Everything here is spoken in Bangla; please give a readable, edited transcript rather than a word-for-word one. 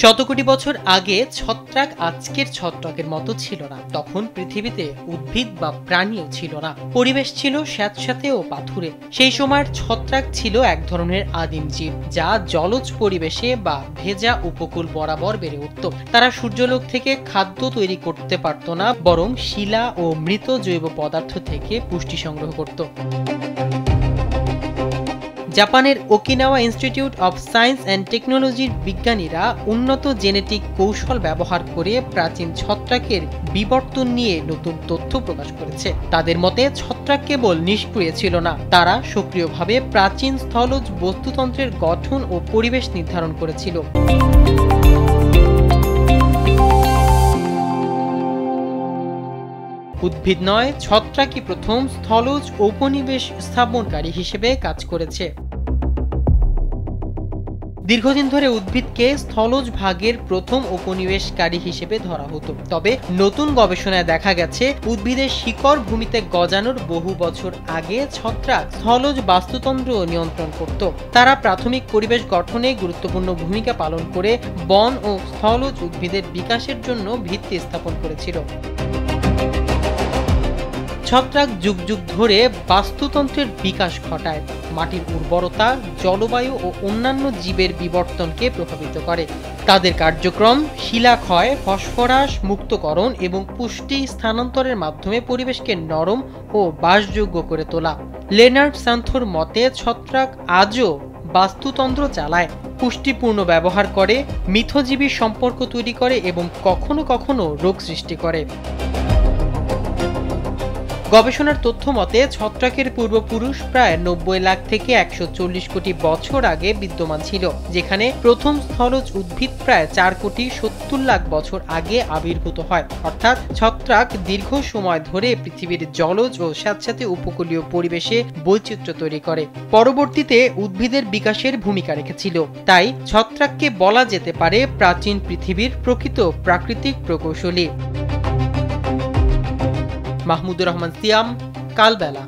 শতকোটি বছর আগে ছত্রাক আজকের ছত্রাকের মতো ছিল না। তখন পৃথিবীতে উদ্ভিদ বা প্রাণীও ছিল না, পরিবেশ ছিল স্যাঁতস্যাঁতে ও পাথুরে। সেই সময়ের ছত্রাক ছিল এক ধরনের আদিম জীব, যা জলজ পরিবেশে বা ভেজা উপকূল বরাবর বেড়ে উঠত। তারা সূর্যলোক থেকে খাদ্য তৈরি করতে পারত না, বরং শিলা ও মৃত জৈব পদার্থ থেকে পুষ্টি সংগ্রহ করত। জাপানের Okinawa institute of science and টেকনোলজির বিজ্ঞানীরা উন্নত জেনেটিক কৌশল ব্যবহার করে প্রাচীন ছত্রাকের বিবর্তন নিয়ে নতুন তথ্য প্রকাশ করেছে। তাদের মতে ছত্রাক কেবল নিষ্ক্রিয় ছিল না, তারা সক্রিয়ভাবে প্রাচীন স্থলজ বস্তুতন্ত্রের গঠন ও পরিবেশ নির্ধারণ করেছিল। উদ্ভিদ নয়, ছত্রাকই প্রথম স্থলজ উপনিবেশ স্থাপনকারী হিসেবে কাজ করেছে। দীর্ঘদিন ধরে উদ্ভিদকে স্থলজ ভাগের প্রথম উপনিবেশকারী হিসেবে ধরা হতো। তবে নতুন গবেষণায় দেখা গেছে উদ্ভিদের শিকড় ভূমিতে গজানোর বহু বছর আগে ছত্রাক স্থলজ বাস্তুতন্ত্র নিয়ন্ত্রণ করত। তারা প্রাথমিক পরিবেশ গঠনে গুরুত্বপূর্ণ ভূমিকা পালন করে বন ও স্থলজ উদ্ভিদের বিকাশের জন্য ভিত্তি স্থাপন করেছিল। ছত্রাক যুগ যুগ ধরে বাস্তুতন্ত্রের বিকাশ ঘটায়, মাটির উর্বরতা, জলবায়ু ও অন্যান্য জীবের বিবর্তনকে প্রভাবিত করে। তাদের কার্যক্রম শিলাক্ষয়, ফসফরাস মুক্তকরণ এবং পুষ্টি স্থানান্তরের মাধ্যমে পরিবেশকে নরম ও বাসযোগ্য করে তোলা। লেনার্ড সান্থোর মতে ছত্রাক আজও বাস্তুতন্ত্র চালায়, পুষ্টিপূর্ণ ব্যবহার করে, মিথজীবী সম্পর্ক তৈরি করে এবং কখনো কখনো রোগ সৃষ্টি করে। গবেষণার তথ্য মতে ছত্রাকের পূর্বপুরুষ প্রায় 90 লাখ থেকে 140 কোটি বছর আগে বিদ্যমান ছিল, যেখানে প্রথম স্থলজ উদ্ভিদ প্রায় 4 কোটি 70 লাখ বছর আগে আবির্ভূত হয়। অর্থাৎ ছত্রাক দীর্ঘ সময় ধরে পৃথিবীর জলজ ও স্যাঁতস্যাঁতে উপকূলীয় পরিবেশে বৈচিত্র্য তৈরি করে। পরবর্তীতে উদ্ভিদের বিকাশের ভূমিকা রেখেছিল। তাই ছত্রাককে বলা যেতে পারে প্রাচীন পৃথিবীর প্রকৃত প্রাকৃতিক প্রকৌশলী। মাহমুদুর রহমান সিয়াম, কালবেলা।